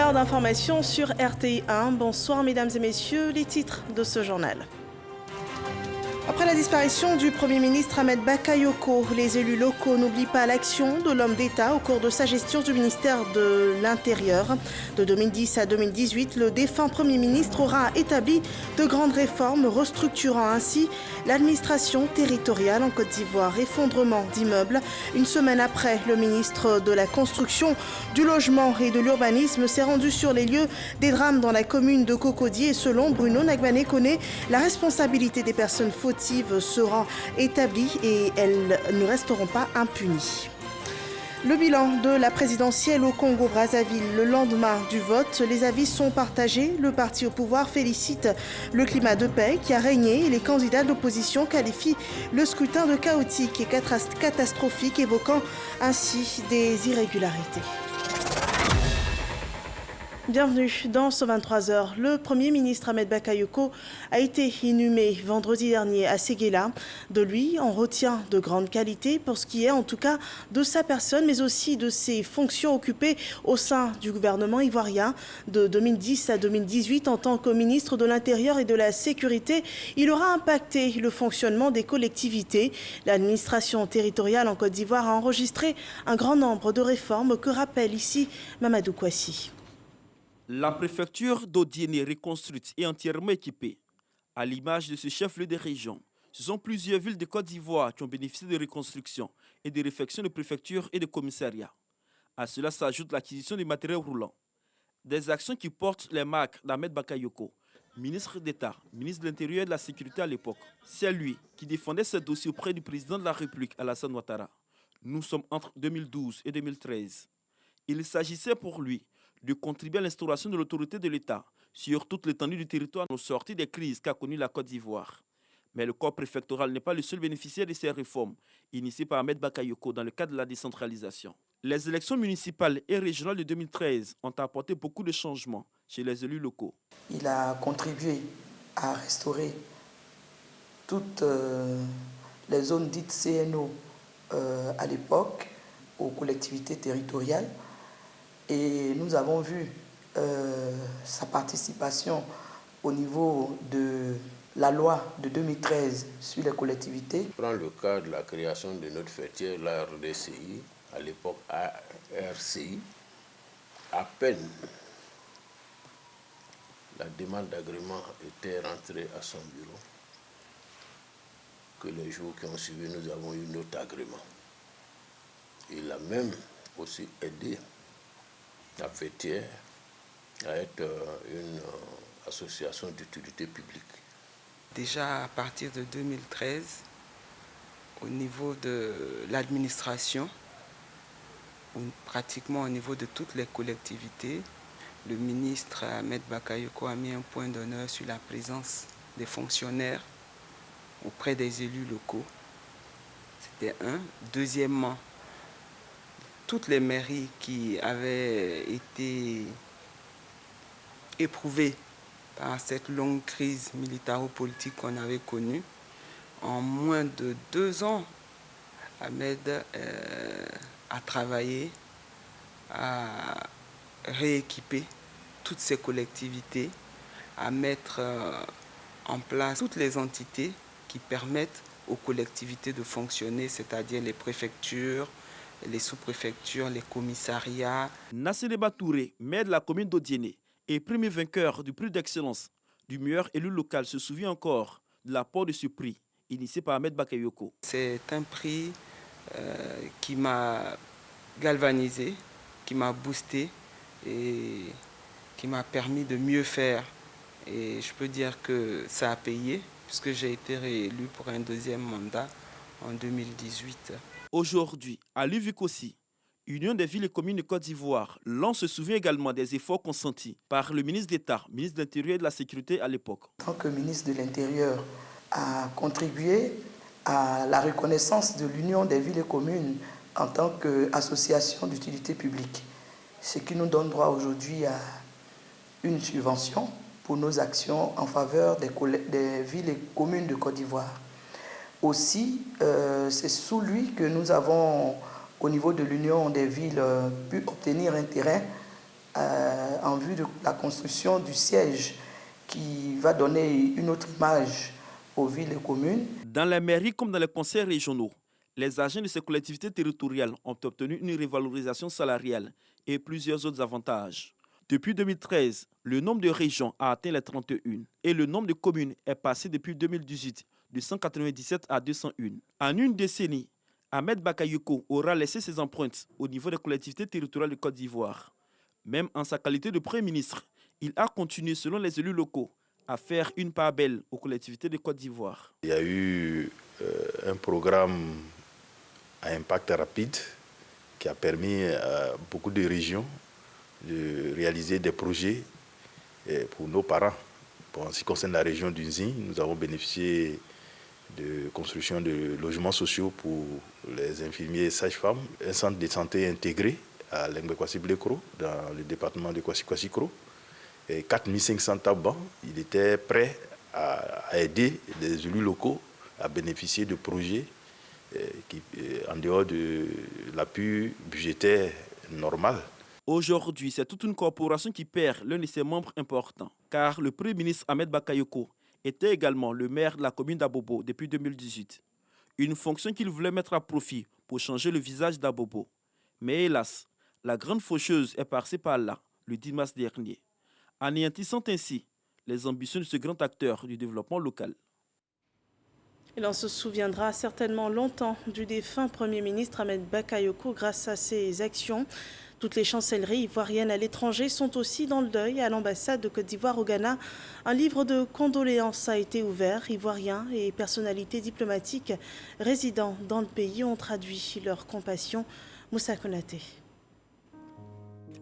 l'heure d'information sur RTI 1. Bonsoir mesdames et messieurs, les titres de ce journal. Après la disparition du Premier ministre Ahmed Bakayoko, les élus locaux n'oublient pas l'action de l'homme d'État au cours de sa gestion du ministère de l'Intérieur. De 2010 à 2018, le défunt Premier ministre aura établi de grandes réformes, restructurant ainsi l'administration territoriale en Côte d'Ivoire. Effondrement d'immeubles. Une semaine après, le ministre de la Construction, du Logement et de l'Urbanisme s'est rendu sur les lieux des drames dans la commune de Cocody et selon Bruno Nagbané-Koné, la responsabilité des personnes fautives sera établie et elles ne resteront pas impunies. Le bilan de la présidentielle au Congo-Brazzaville. Le lendemain du vote, les avis sont partagés. Le parti au pouvoir félicite le climat de paix qui a régné et les candidats de l'opposition qualifient le scrutin de chaotique et catastrophique, évoquant ainsi des irrégularités. Bienvenue dans ce 23h. Le Premier ministre Ahmed Bakayoko a été inhumé vendredi dernier à Séguéla. De lui, on retient de grandes qualités pour ce qui est en tout cas de sa personne, mais aussi de ses fonctions occupées au sein du gouvernement ivoirien. De 2010 à 2018, en tant que ministre de l'Intérieur et de la Sécurité, il aura impacté le fonctionnement des collectivités. L'administration territoriale en Côte d'Ivoire a enregistré un grand nombre de réformes que rappelle ici Mamadou Kouassi. La préfecture d'Odiéné reconstruite et entièrement équipée, à l'image de ce chef-lieu de région. Ce sont plusieurs villes de Côte d'Ivoire qui ont bénéficié de reconstruction et de réfection de préfectures et de commissariats. À cela s'ajoute l'acquisition des matériels roulants. Des actions qui portent les marques d'Ahmed Bakayoko, ministre d'État, ministre de l'Intérieur et de la Sécurité à l'époque. C'est lui qui défendait ce dossier auprès du président de la République, Alassane Ouattara. Nous sommes entre 2012 et 2013. Il s'agissait pour lui de contribuer à l'instauration de l'autorité de l'État sur toute l'étendue du territoire aux sorties des crises qu'a connues la Côte d'Ivoire. Mais le corps préfectoral n'est pas le seul bénéficiaire de ces réformes initiées par Ahmed Bakayoko dans le cadre de la décentralisation. Les élections municipales et régionales de 2013 ont apporté beaucoup de changements chez les élus locaux. Il a contribué à restaurer toutes les zones dites CNO à l'époque aux collectivités territoriales. Et nous avons vu sa participation au niveau de la loi de 2013 sur les collectivités. Je prends le cas de la création de notre fêtière, la RDCI, à l'époque ARCI. À peine la demande d'agrément était rentrée à son bureau que les jours qui ont suivi, nous avons eu notre agrément. Il a même aussi aidé la fêtière à être une association d'utilité publique. Déjà à partir de 2013, au niveau de l'administration, pratiquement au niveau de toutes les collectivités, le ministre Ahmed Bakayoko a mis un point d'honneur sur la présence des fonctionnaires auprès des élus locaux. C'était un. Deuxièmement, toutes les mairies qui avaient été éprouvées par cette longue crise militaro-politique qu'on avait connue, en moins de 2 ans, Ahmed a travaillé à rééquiper toutes ces collectivités, à mettre en place toutes les entités qui permettent aux collectivités de fonctionner, c'est-à-dire les préfectures, les sous-préfectures, les commissariats. Nassireba Touré, maire de la commune d'Odiéné et premier vainqueur du prix d'excellence du meilleur élu local, se souvient encore de l'apport de ce prix initié par Ahmed Bakayoko. C'est un prix qui m'a galvanisé, qui m'a boosté et qui m'a permis de mieux faire. Et je peux dire que ça a payé puisque j'ai été réélu pour un deuxième mandat en 2018. Aujourd'hui, à Luvikosi, Union des villes et communes de Côte d'Ivoire, l'on se souvient également des efforts consentis par le ministre d'État, ministre de l'Intérieur et de la Sécurité à l'époque. En tant que ministre de l'Intérieur, a contribué à la reconnaissance de l'Union des villes et communes en tant qu'association d'utilité publique, ce qui nous donne droit aujourd'hui à une subvention pour nos actions en faveur des villes et communes de Côte d'Ivoire. Aussi, c'est sous lui que nous avons, au niveau de l'Union des villes, pu obtenir un terrain en vue de la construction du siège qui va donner une autre image aux villes et communes. Dans les mairies comme dans les conseils régionaux, les agents de ces collectivités territoriales ont obtenu une revalorisation salariale et plusieurs autres avantages. Depuis 2013, le nombre de régions a atteint les 31 et le nombre de communes est passé depuis 2018 de 197 à 201. En une décennie, Ahmed Bakayoko aura laissé ses empreintes au niveau des collectivités territoriales de Côte d'Ivoire. Même en sa qualité de Premier ministre, il a continué, selon les élus locaux, à faire une part belle aux collectivités de Côte d'Ivoire. Il y a eu un programme à impact rapide qui a permis à beaucoup de régions de réaliser des projets pour nos parents. En ce qui concerne la région d'Unzi, nous avons bénéficié de construction de logements sociaux pour les infirmiers et sages-femmes, un centre de santé intégré à Lengbe-Kwasi-Blekro, dans le département de Kwasi-Kwasi-Kro, et 4500 tables. Il était prêt à aider les élus locaux à bénéficier de projets en dehors de l'appui budgétaire normal. Aujourd'hui, c'est toute une corporation qui perd l'un de ses membres importants, car le Premier ministre Ahmed Bakayoko était également le maire de la commune d'Abobo depuis 2018. Une fonction qu'il voulait mettre à profit pour changer le visage d'Abobo. Mais hélas, la grande faucheuse est passée par là le 10 mars dernier, anéantissant ainsi les ambitions de ce grand acteur du développement local. Et l'on se souviendra certainement longtemps du défunt Premier ministre Ahmed Bakayoko grâce à ses actions. Toutes les chancelleries ivoiriennes à l'étranger sont aussi dans le deuil. À l'ambassade de Côte d'Ivoire au Ghana, un livre de condoléances a été ouvert. Ivoiriens et personnalités diplomatiques résidant dans le pays ont traduit leur compassion. Moussa Konaté.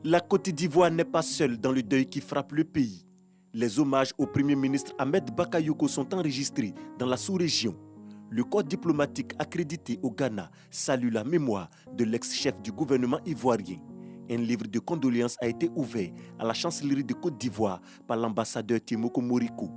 La Côte d'Ivoire n'est pas seule dans le deuil qui frappe le pays. Les hommages au Premier ministre Ahmed Bakayoko sont enregistrés dans la sous-région. Le corps diplomatique accrédité au Ghana salue la mémoire de l'ex-chef du gouvernement ivoirien. Un livre de condoléances a été ouvert à la chancellerie de Côte d'Ivoire par l'ambassadeur Timoko Moriko.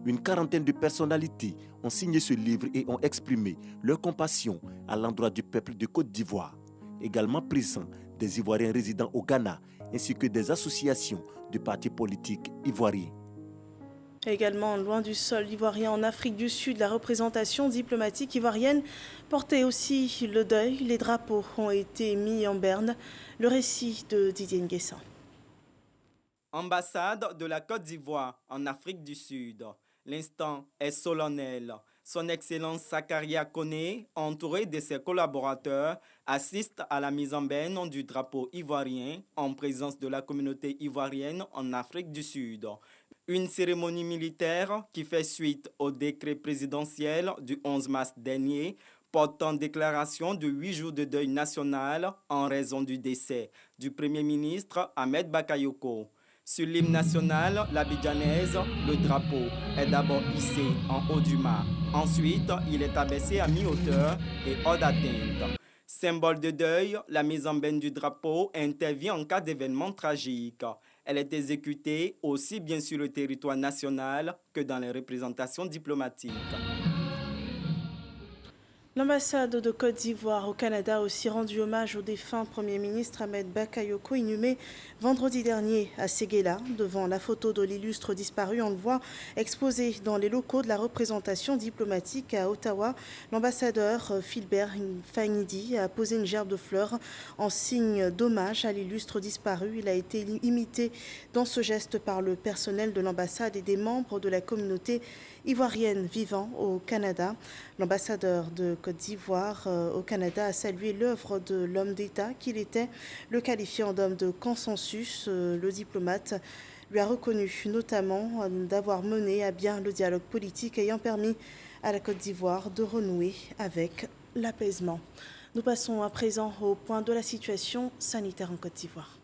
Une quarantaine de personnalités ont signé ce livre et ont exprimé leur compassion à l'endroit du peuple de Côte d'Ivoire. Également présents des Ivoiriens résidant au Ghana ainsi que des associations de partis politiques ivoiriens. Également, loin du sol ivoirien en Afrique du Sud, la représentation diplomatique ivoirienne portait aussi le deuil. Les drapeaux ont été mis en berne. Le récit de Didier Nguessan. Ambassade de la Côte d'Ivoire en Afrique du Sud. L'instant est solennel. Son Excellence Sakaria Koné, entouré de ses collaborateurs, assiste à la mise en berne du drapeau ivoirien en présence de la communauté ivoirienne en Afrique du Sud. Une cérémonie militaire qui fait suite au décret présidentiel du 11 mars dernier portant déclaration de 8 jours de deuil national en raison du décès du Premier ministre Ahmed Bakayoko. Sur l'hymne national, l'abidjanaise, le drapeau est d'abord hissé en haut du mât. Ensuite, il est abaissé à mi-hauteur et hors d'atteinte. Symbole de deuil, la mise en berne du drapeau intervient en cas d'événement tragique. Elle est exécutée aussi bien sur le territoire national que dans les représentations diplomatiques. L'ambassade de Côte d'Ivoire au Canada a aussi rendu hommage au défunt Premier ministre Ahmed Bakayoko, inhumé vendredi dernier à Séguéla. Devant la photo de l'illustre disparu, on le voit exposé dans les locaux de la représentation diplomatique à Ottawa. L'ambassadeur Philbert Fagnidy a posé une gerbe de fleurs en signe d'hommage à l'illustre disparu. Il a été imité dans ce geste par le personnel de l'ambassade et des membres de la communauté ivoirienne vivant au Canada. L'ambassadeur de Côte d'Ivoire au Canada a salué l'œuvre de l'homme d'État qu'il était, le qualifiant d'homme de consensus. Le diplomate lui a reconnu notamment d'avoir mené à bien le dialogue politique ayant permis à la Côte d'Ivoire de renouer avec l'apaisement. Nous passons à présent au point de la situation sanitaire en Côte d'Ivoire.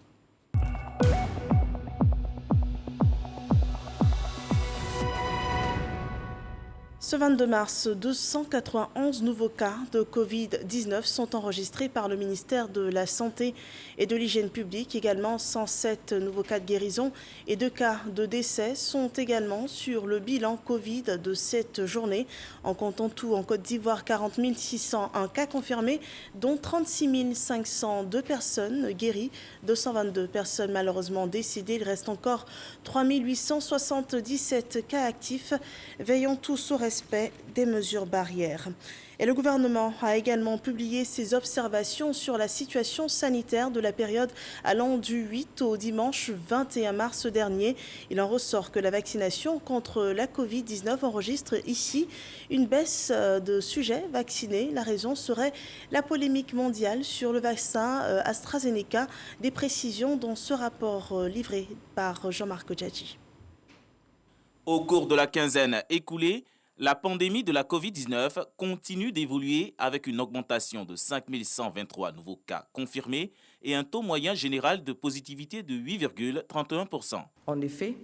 Ce 22 mars, 291 nouveaux cas de Covid-19 sont enregistrés par le ministère de la Santé et de l'Hygiène publique. Également, 107 nouveaux cas de guérison et 2 cas de décès sont également sur le bilan Covid de cette journée. En comptant tout, en Côte d'Ivoire, 40 601 cas confirmés, dont 36 502 personnes guéries, 222 personnes malheureusement décédées. Il reste encore 3 877 cas actifs. Veillons tous au respect des mesures barrières. Et le gouvernement a également publié ses observations sur la situation sanitaire de la période allant du 8 au dimanche 21 mars dernier. Il en ressort que la vaccination contre la Covid-19 enregistre ici une baisse de sujets vaccinés. La raison serait la polémique mondiale sur le vaccin AstraZeneca. Des précisions dans ce rapport livré par Jean-Marc Djadji. Au cours de la quinzaine écoulée, la pandémie de la Covid-19 continue d'évoluer avec une augmentation de 5 123 nouveaux cas confirmés et un taux moyen général de positivité de 8,31%. En effet,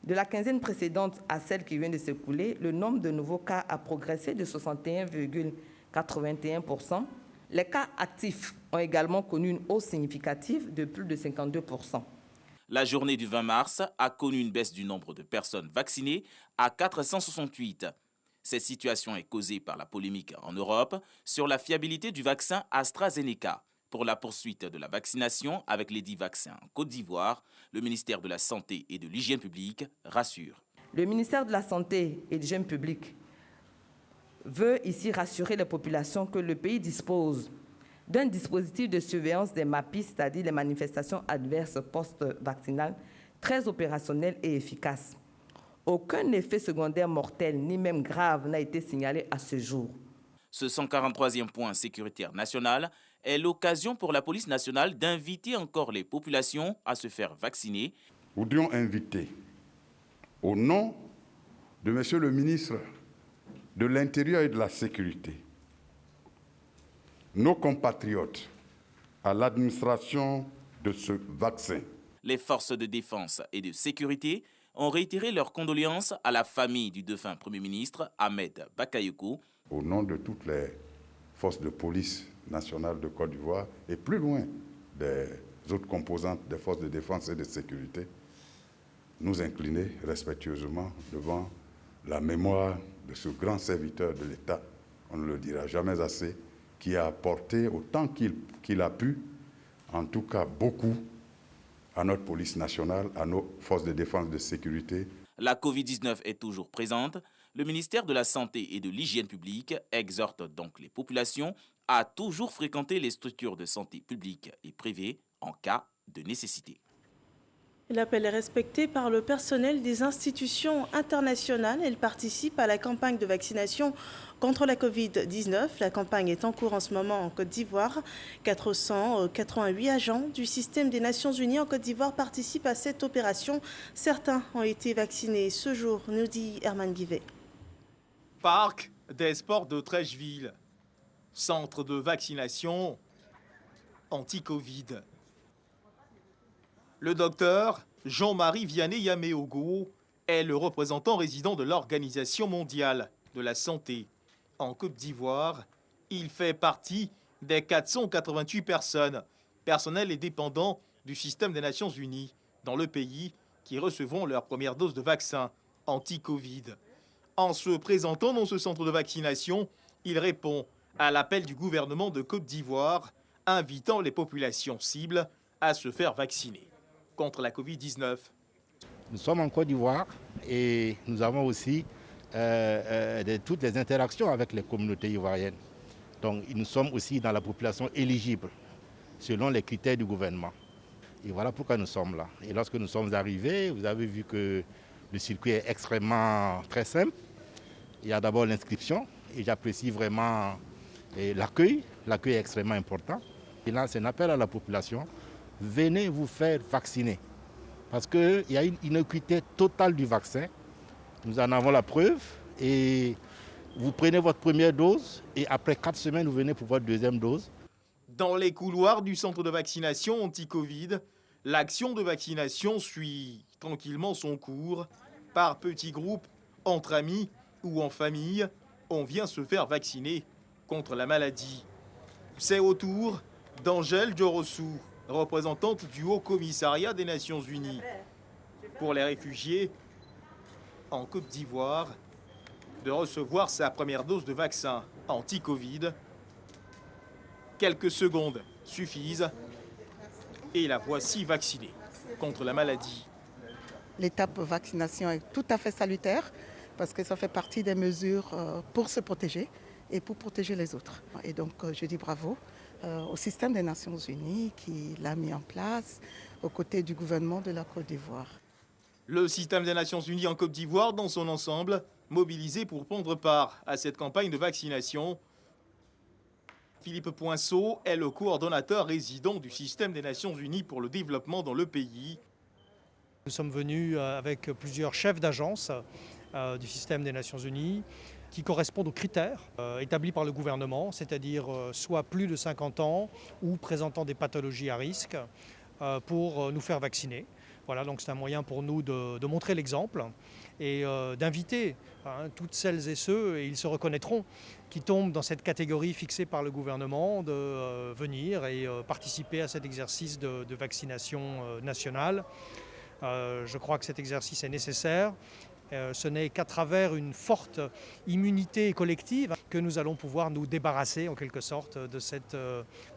de la quinzaine précédente à celle qui vient de s'écouler, le nombre de nouveaux cas a progressé de 61,81%. Les cas actifs ont également connu une hausse significative de plus de 52%. La journée du 20 mars a connu une baisse du nombre de personnes vaccinées à 468. Cette situation est causée par la polémique en Europe sur la fiabilité du vaccin AstraZeneca. Pour la poursuite de la vaccination avec les 10 vaccins en Côte d'Ivoire, le ministère de la Santé et de l'Hygiène publique rassure. Le ministère de la Santé et de l'Hygiène publique veut ici rassurer les populations que le pays dispose d'un dispositif de surveillance des MAPI, c'est-à-dire les manifestations adverses post-vaccinales, très opérationnel et efficace. Aucun effet secondaire mortel, ni même grave, n'a été signalé à ce jour. Ce 143e point sécuritaire national est l'occasion pour la police nationale d'inviter encore les populations à se faire vacciner. Nous voudrions inviter, au nom de Monsieur le ministre de l'Intérieur et de la Sécurité, nos compatriotes à l'administration de ce vaccin. Les forces de défense et de sécurité ont réitéré leurs condoléances à la famille du défunt Premier ministre Ahmed Bakayoko. Au nom de toutes les forces de police nationales de Côte d'Ivoire et plus loin des autres composantes des forces de défense et de sécurité, nous incliner respectueusement devant la mémoire de ce grand serviteur de l'État, on ne le dira jamais assez, qui a apporté autant qu'il a pu, en tout cas beaucoup, à notre police nationale, à nos forces de défense et de sécurité. La Covid-19 est toujours présente. Le ministère de la Santé et de l'Hygiène publique exhorte donc les populations à toujours fréquenter les structures de santé publiques et privées en cas de nécessité. L'appel est respecté par le personnel des institutions internationales. Elle participe à la campagne de vaccination contre la Covid-19. La campagne est en cours en ce moment en Côte d'Ivoire. 488 agents du système des Nations Unies en Côte d'Ivoire participent à cette opération. Certains ont été vaccinés ce jour, nous dit Herman Guivet. Parc des sports de Trècheville, centre de vaccination anti-Covid. Le docteur Jean-Marie Vianney Yaméogo est le représentant résident de l'Organisation mondiale de la santé en Côte d'Ivoire. Il fait partie des 488 personnes, personnels et dépendants du système des Nations Unies dans le pays qui recevront leur première dose de vaccin anti-Covid. En se présentant dans ce centre de vaccination, il répond à l'appel du gouvernement de Côte d'Ivoire, invitant les populations cibles à se faire vacciner contre la Covid-19. Nous sommes en Côte d'Ivoire et nous avons aussi toutes les interactions avec les communautés ivoiriennes. Donc nous sommes aussi dans la population éligible selon les critères du gouvernement. Et voilà pourquoi nous sommes là. Et lorsque nous sommes arrivés, vous avez vu que le circuit est extrêmement très simple. Il y a d'abord l'inscription et j'apprécie vraiment l'accueil. L'accueil est extrêmement important. Et là, c'est un appel à la population. Venez vous faire vacciner. Parce qu'il y a une inéquité totale du vaccin. Nous en avons la preuve. Et vous prenez votre première dose et après 4 semaines, vous venez pour votre deuxième dose. Dans les couloirs du centre de vaccination anti-Covid, l'action de vaccination suit tranquillement son cours, par petits groupes, entre amis ou en famille, on vient se faire vacciner contre la maladie. C'est au tour d'Angèle Djorossou, représentante du Haut Commissariat des Nations Unies pour les réfugiés en Côte d'Ivoire, de recevoir sa première dose de vaccin anti-Covid. Quelques secondes suffisent et la voici vaccinée contre la maladie. L'étape vaccination est tout à fait salutaire parce que ça fait partie des mesures pour se protéger et pour protéger les autres. Et donc je dis bravo au système des Nations Unies qui l'a mis en place aux côtés du gouvernement de la Côte d'Ivoire. Le système des Nations Unies en Côte d'Ivoire dans son ensemble, mobilisé pour prendre part à cette campagne de vaccination. Philippe Poinceau est le coordonnateur résident du système des Nations Unies pour le développement dans le pays. Nous sommes venus avec plusieurs chefs d'agence du système des Nations Unies qui correspondent aux critères établis par le gouvernement, c'est-à-dire soit plus de 50 ans ou présentant des pathologies à risque pour nous faire vacciner. Voilà, donc c'est un moyen pour nous de montrer l'exemple et d'inviter toutes celles et ceux, et ils se reconnaîtront, qui tombent dans cette catégorie fixée par le gouvernement, de venir et participer à cet exercice de vaccination nationale. Je crois que cet exercice est nécessaire. Ce n'est qu'à travers une forte immunité collective que nous allons pouvoir nous débarrasser en quelque sorte de cette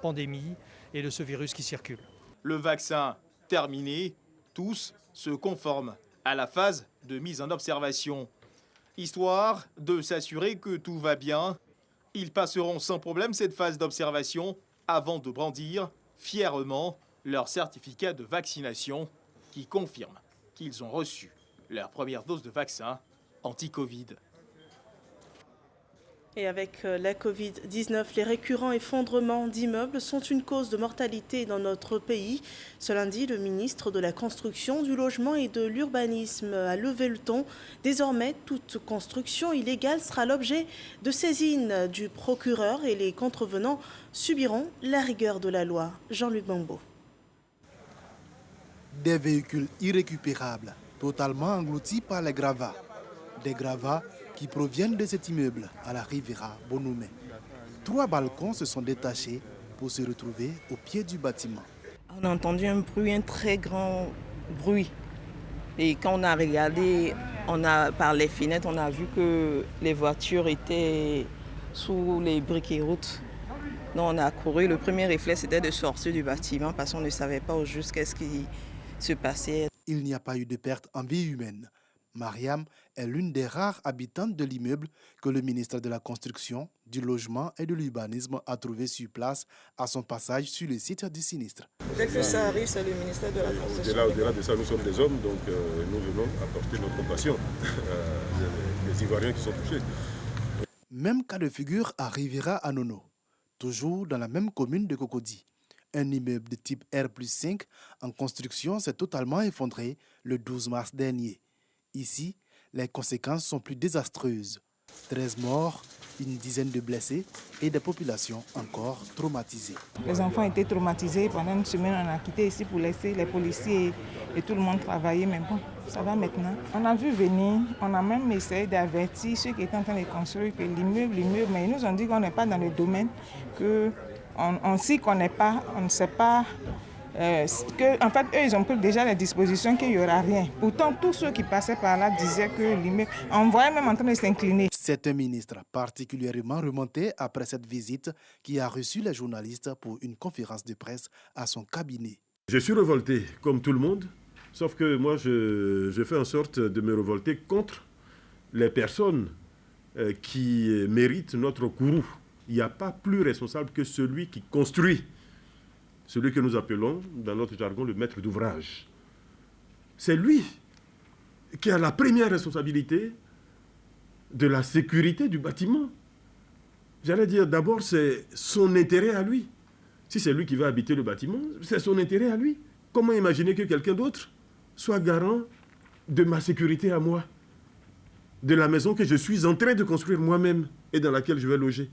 pandémie et de ce virus qui circule. Le vaccin terminé, tous se conforment à la phase de mise en observation. Histoire de s'assurer que tout va bien, ils passeront sans problème cette phase d'observation avant de brandir fièrement leur certificat de vaccination qui confirme qu'ils ont reçu leur première dose de vaccin anti-Covid. Et avec la Covid-19, les récurrents effondrements d'immeubles sont une cause de mortalité dans notre pays. Ce lundi, le ministre de la Construction, du Logement et de l'Urbanisme a levé le ton. Désormais, toute construction illégale sera l'objet de saisine du procureur et les contrevenants subiront la rigueur de la loi. Jean-Luc Bambo. Des véhicules irrécupérables, totalement engloutis par les gravats. Des gravats qui proviennent de cet immeuble à la Riviera Bonoumé. 3 balcons se sont détachés pour se retrouver au pied du bâtiment. On a entendu un bruit, un très grand bruit. Et quand on a regardé, par les fenêtres, on a vu que les voitures étaient sous les briquets routes. Donc on a couru. Le premier réflexe était de sortir du bâtiment parce qu'on ne savait pas au juste qu'est-ce qui se passait. Il n'y a pas eu de perte en vie humaine. Mariam est l'une des rares habitantes de l'immeuble que le ministère de la Construction, du Logement et de l'Urbanisme a trouvé sur place à son passage sur le site du sinistre. Dès que ça arrive, c'est le ministère de la Construction. Au-delà de ça, nous sommes des hommes, donc nous venons apporter notre compassion aux Ivoiriens qui sont touchés. Même cas de figure à Riviera Anono, toujours dans la même commune de Cocody. Un immeuble de type R+5 en construction s'est totalement effondré le 12 mars dernier. Ici, les conséquences sont plus désastreuses. 13 morts, une dizaine de blessés et des populations encore traumatisées. Les enfants étaient traumatisés. Pendant une semaine, on a quitté ici pour laisser les policiers et tout le monde travailler. Mais bon, ça va maintenant. On a vu venir, on a même essayé d'avertir ceux qui étaient en train de construire que l'immeuble, mais ils nous ont dit qu'on n'est pas dans le domaine, qu'on s'y connaît pas, on ne sait pas. En fait, eux, ils ont pris déjà les dispositions qu'il n'y aura rien. Pourtant, tous ceux qui passaient par là disaient que l'immeuble, on voyait même en train de s'incliner. C'est un ministre particulièrement remonté après cette visite qui a reçu les journalistes pour une conférence de presse à son cabinet. Je suis révolté, comme tout le monde, sauf que moi, je fais en sorte de me révolter contre les personnes qui méritent notre courroux. Il n'y a pas plus responsable que celui qui construit. Celui que nous appelons, dans notre jargon, le maître d'ouvrage. C'est lui qui a la première responsabilité de la sécurité du bâtiment. J'allais dire, d'abord, c'est son intérêt à lui. Si c'est lui qui va habiter le bâtiment, c'est son intérêt à lui. Comment imaginer que quelqu'un d'autre soit garant de ma sécurité à moi, de la maison que je suis en train de construire moi-même et dans laquelle je vais loger?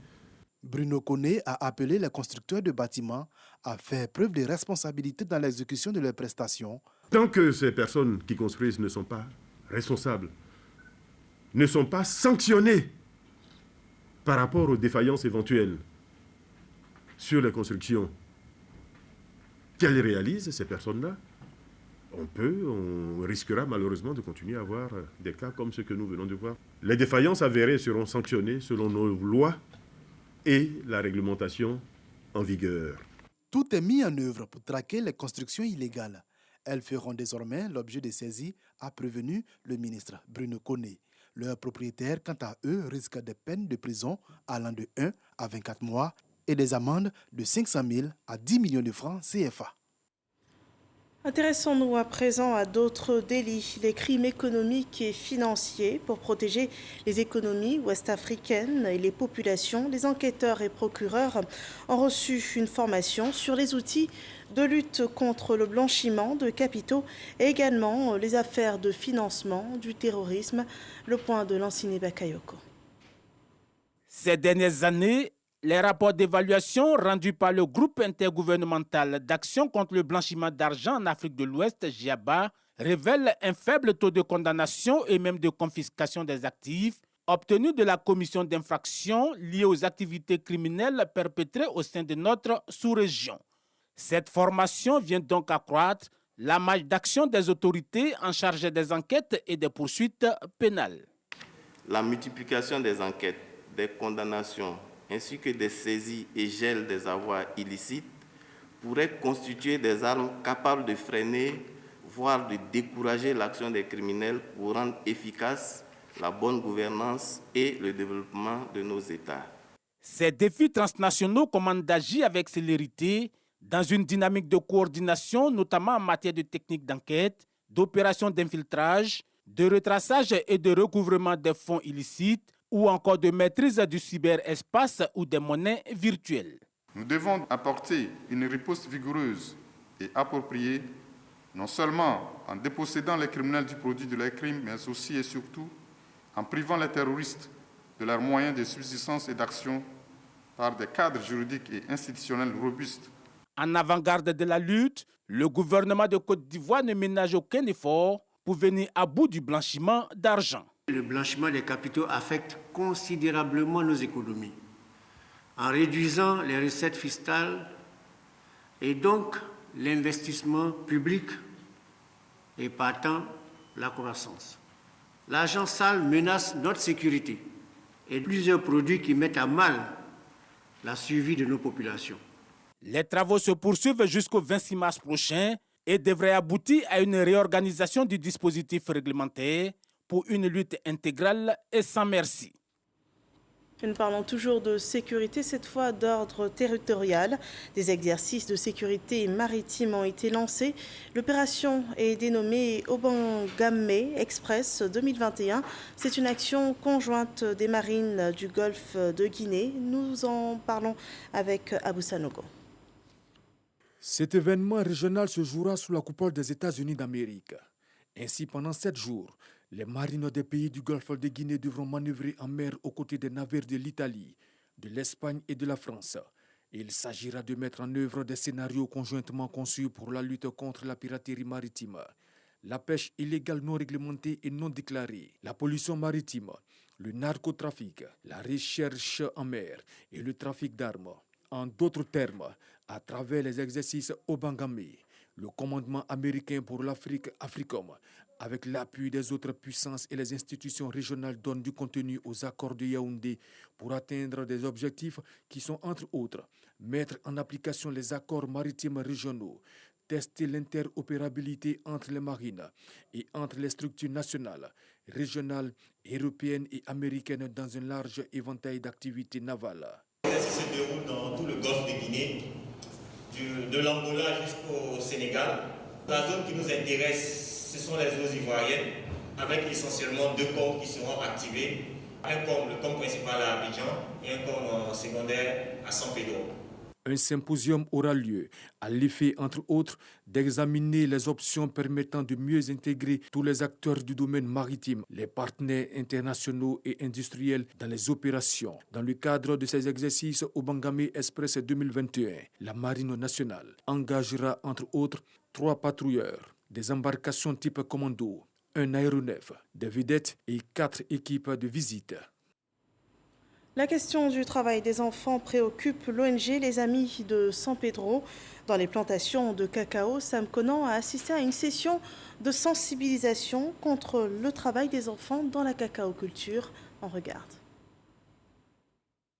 Bruno Koné a appelé les constructeurs de bâtiments à faire preuve de responsabilité dans l'exécution de leurs prestations. Tant que ces personnes qui construisent ne sont pas responsables ne sont pas sanctionnés par rapport aux défaillances éventuelles sur les constructions qu'elles réalisent, ces personnes-là, on risquera malheureusement de continuer à avoir des cas comme ceux que nous venons de voir. Les défaillances avérées seront sanctionnées selon nos lois et la réglementation en vigueur. Tout est mis en œuvre pour traquer les constructions illégales. Elles feront désormais l'objet de saisies, a prévenu le ministre Bruno Koné. Leurs propriétaires, quant à eux, risquent des peines de prison allant de 1 à 24 mois et des amendes de 500 000 à 10 millions de francs CFA. Intéressons-nous à présent à d'autres délits, les crimes économiques et financiers. Pour protéger les économies ouest-africaines et les populations, les enquêteurs et procureurs ont reçu une formation sur les outils de lutte contre le blanchiment de capitaux et également les affaires de financement du terrorisme. Le point de Lansine Bakayoko. Ces dernières années, les rapports d'évaluation rendus par le groupe intergouvernemental d'action contre le blanchiment d'argent en Afrique de l'Ouest, GIABA, révèlent un faible taux de condamnation et même de confiscation des actifs obtenus de la commission d'infraction liée aux activités criminelles perpétrées au sein de notre sous-région. Cette formation vient donc accroître la marge d'action des autorités en charge des enquêtes et des poursuites pénales. La multiplication des enquêtes, des condamnations, ainsi que des saisies et gels des avoirs illicites pourraient constituer des armes capables de freiner, voire de décourager l'action des criminels pour rendre efficace la bonne gouvernance et le développement de nos États. Ces défis transnationaux commandent d'agir avec célérité dans une dynamique de coordination, notamment en matière de techniques d'enquête, d'opérations d'infiltrage, de retraçage et de recouvrement des fonds illicites, ou encore de maîtrise du cyberespace ou des monnaies virtuelles. Nous devons apporter une riposte vigoureuse et appropriée, non seulement en dépossédant les criminels du produit de leurs crimes, mais aussi et surtout en privant les terroristes de leurs moyens de subsistance et d'action par des cadres juridiques et institutionnels robustes. En avant-garde de la lutte, le gouvernement de Côte d'Ivoire ne ménage aucun effort pour venir à bout du blanchiment d'argent. Le blanchiment des capitaux affecte considérablement nos économies en réduisant les recettes fiscales et donc l'investissement public et partant la croissance. L'argent sale menace notre sécurité et plusieurs produits qui mettent à mal la survie de nos populations. Les travaux se poursuivent jusqu'au 26 mars prochain et devraient aboutir à une réorganisation du dispositif réglementaire pour une lutte intégrale et sans merci. Nous parlons toujours de sécurité, cette fois d'ordre territorial. Des exercices de sécurité maritime ont été lancés. L'opération est dénommée Obangame Express 2021. C'est une action conjointe des marines du golfe de Guinée. Nous en parlons avec Abou Sanogo. Cet événement régional se jouera sous la coupole des États-Unis d'Amérique. Ainsi, pendant 7 jours, les marines des pays du Golfe de Guinée devront manœuvrer en mer aux côtés des navires de l'Italie, de l'Espagne et de la France. Il s'agira de mettre en œuvre des scénarios conjointement conçus pour la lutte contre la piraterie maritime, la pêche illégale non réglementée et non déclarée, la pollution maritime, le narcotrafic, la recherche en mer et le trafic d'armes. En d'autres termes, à travers les exercices Obangame, le commandement américain pour l'Afrique, AFRICOM, avec l'appui des autres puissances et les institutions régionales, donne du contenu aux accords de Yaoundé pour atteindre des objectifs qui sont, entre autres, mettre en application les accords maritimes régionaux, tester l'interopérabilité entre les marines et entre les structures nationales, régionales, européennes et américaines dans un large éventail d'activités navales. L'exercice se déroule dans tout le golfe de Guinée, de l'Angola jusqu'au Sénégal. La zone qui nous intéresse, ce sont les eaux ivoiriennes, avec essentiellement 2 cônes qui seront activés. Un cône, le cône principal à Abidjan, et un cône secondaire à San Pedro. Un symposium aura lieu, à l'effet, entre autres, d'examiner les options permettant de mieux intégrer tous les acteurs du domaine maritime, les partenaires internationaux et industriels dans les opérations. Dans le cadre de ces exercices Obangame Express 2021, la Marine nationale engagera, entre autres, 3 patrouilleurs, des embarcations type commando, un aéronef, des vedettes et 4 équipes de visite. La question du travail des enfants préoccupe l'ONG Les Amis de San Pedro. Dans les plantations de cacao, Sam Conan a assisté à une session de sensibilisation contre le travail des enfants dans la cacaoculture. On regarde.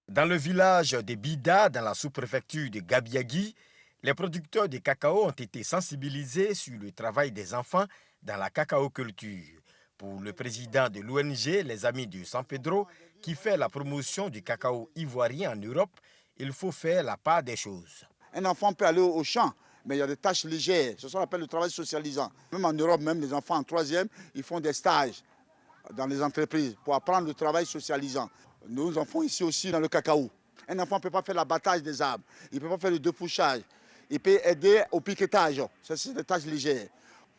Dans le village de Bida, dans la sous-préfecture de Gabiagui, les producteurs de cacao ont été sensibilisés sur le travail des enfants dans la cacaoculture. Pour le président de l'ONG Les Amis de San Pedro, qui fait la promotion du cacao ivoirien en Europe, il faut faire la part des choses. Un enfant peut aller au champ, mais il y a des tâches légères. C'est ce qu'on appelle le travail socialisant. Même en Europe, même les enfants en 3e, ils font des stages dans les entreprises pour apprendre le travail socialisant. Nous en faisons ici aussi dans le cacao. Un enfant ne peut pas faire l'abattage des arbres, il ne peut pas faire le dépouchage, il peut aider au piquetage. Ça, c'est des tâches légères.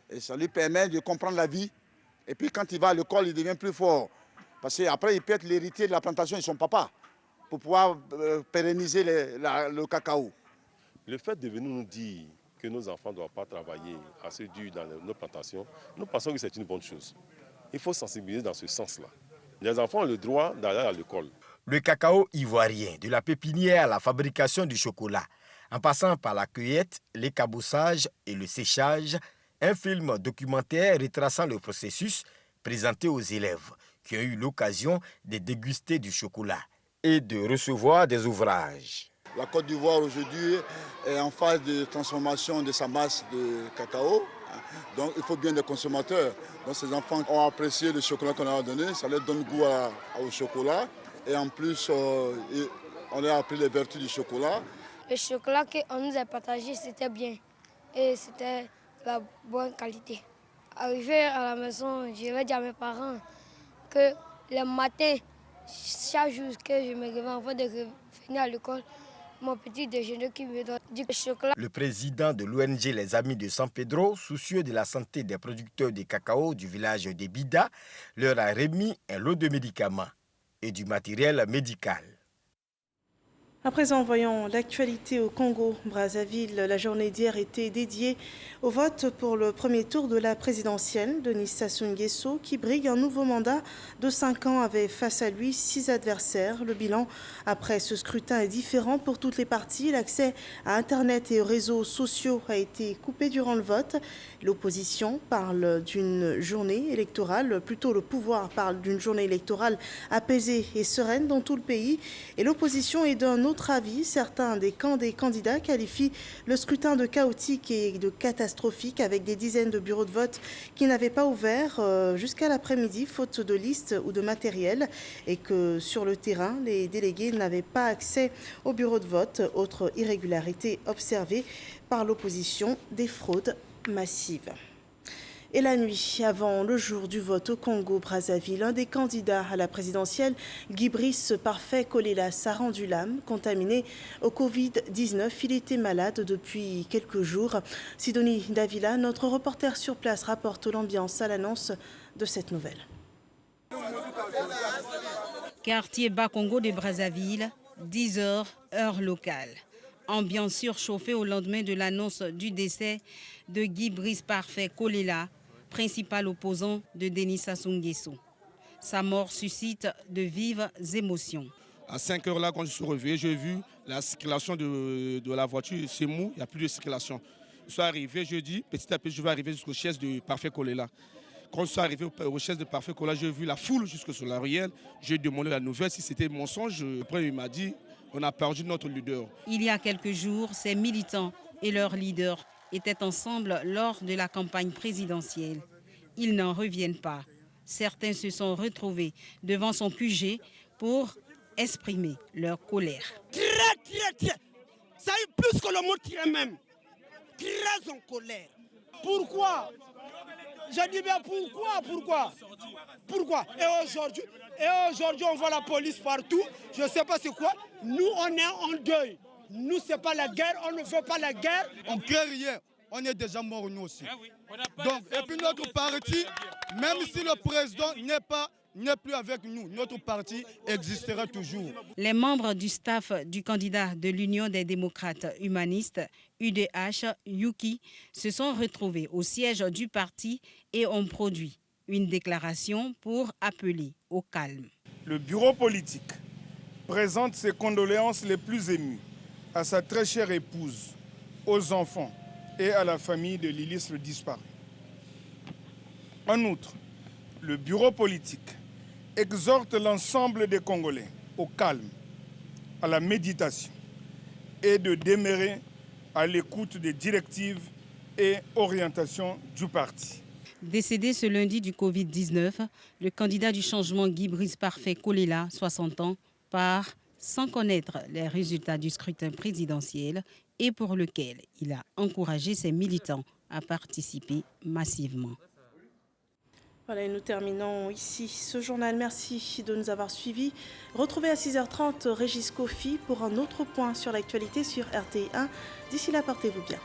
Et ça lui permet de comprendre la vie. Et puis quand il va à l'école, il devient plus fort. Parce qu'après, il peut être l'héritier de la plantation de son papa pour pouvoir pérenniser le cacao. Le fait de venir nous dire que nos enfants ne doivent pas travailler assez dur dans nos plantations, nous pensons que c'est une bonne chose. Il faut sensibiliser dans ce sens-là. Les enfants ont le droit d'aller à l'école. Le cacao ivoirien, de la pépinière à la fabrication du chocolat, en passant par la cueillette, l'écaboussage et le séchage, un film documentaire retraçant le processus présenté aux élèves qui ont eu l'occasion de déguster du chocolat et de recevoir des ouvrages. La Côte d'Ivoire aujourd'hui est en phase de transformation de sa masse de cacao. Donc il faut bien des consommateurs. Donc ces enfants ont apprécié le chocolat qu'on leur a donné, ça leur donne goût au chocolat. Et en plus, on leur a appris les vertus du chocolat. Le chocolat qu'on nous a partagé, c'était bien. Et c'était de la bonne qualité. Arrivé à la maison, je vais dire à mes parents que le matin, chaque jour que je me réveille avant de revenir à l'école, mon petit déjeuner qui me donne du chocolat. Le président de l'ONG Les Amis de San Pedro, soucieux de la santé des producteurs de cacao du village de Bida, leur a remis un lot de médicaments et du matériel médical. À présent, voyons l'actualité au Congo-Brazzaville. La journée d'hier était dédiée au vote pour le premier tour de la présidentielle. Denis Sassou Nguesso, qui brigue un nouveau mandat de 5 ans, avait face à lui 6 adversaires. Le bilan après ce scrutin est différent pour toutes les parties. L'accès à Internet et aux réseaux sociaux a été coupé durant le vote. L'opposition parle d'une journée électorale, plutôt le pouvoir parle d'une journée électorale apaisée et sereine dans tout le pays. Et l'opposition est d'un autre avis. Certains des candidats qualifient le scrutin de chaotique et de catastrophique, avec des dizaines de bureaux de vote qui n'avaient pas ouvert jusqu'à l'après-midi, faute de liste ou de matériel, et que sur le terrain, les délégués n'avaient pas accès aux bureaux de vote. Autre irrégularité observée par l'opposition, des fraudes massives. Et la nuit, avant le jour du vote au Congo-Brazzaville, un des candidats à la présidentielle, Guy Brice Parfait Kolelas, a rendu l'âme. Contaminé au Covid-19, il était malade depuis quelques jours. Sidonie Davila, notre reporter sur place, rapporte l'ambiance à l'annonce de cette nouvelle. Quartier Bas-Congo de Brazzaville, 10 h, heure locale. Ambiance surchauffée au lendemain de l'annonce du décès de Guy Brice Parfait Kolelas, principal opposant de Denis Sassou Nguesso. Sa mort suscite de vives émotions. À 5 h là, quand je suis réveillé, j'ai vu la circulation de la voiture. C'est mou, il n'y a plus de circulation. Je suis arrivé, je dis, petit à petit, je vais arriver jusqu'aux chaises de Parfait Kolelas. Quand je suis arrivé aux chaises de Parfait Kolelas, j'ai vu la foule jusque sur la ruelle. J'ai demandé la nouvelle, si c'était mensonge. Après, il m'a dit, on a perdu notre leader. Il y a quelques jours, ses militants et leurs leaders étaient ensemble lors de la campagne présidentielle. Ils n'en reviennent pas. Certains se sont retrouvés devant son QG pour exprimer leur colère. Très. Ça a eu plus que le mot très même. Très en colère. Pourquoi? Je dis bien pourquoi? Et aujourd'hui, on voit la police partout. Je ne sais pas c'est quoi. Nous, on est en deuil. Nous, ce n'est pas la guerre. On ne veut pas la guerre. On ne crée rien. On est déjà morts nous aussi. Donc, et puis notre parti, même si le président n'est plus avec nous, notre parti existera toujours. Les membres du staff du candidat de l'Union des démocrates humanistes, UDH, Yuki, se sont retrouvés au siège du parti et ont produit Une déclaration pour appeler au calme. Le bureau politique présente ses condoléances les plus émues à sa très chère épouse, aux enfants et à la famille de l'illustre disparu. En outre, le bureau politique exhorte l'ensemble des Congolais au calme, à la méditation et de demeurer à l'écoute des directives et orientations du parti. Décédé ce lundi du Covid-19, le candidat du changement Guy Brice Parfait Kolela, 60 ans, part sans connaître les résultats du scrutin présidentiel et pour lequel il a encouragé ses militants à participer massivement. Voilà, et nous terminons ici ce journal. Merci de nous avoir suivis. Retrouvez à 6h30 Régis Kofi pour un autre point sur l'actualité sur RTI 1. D'ici là, portez-vous bien.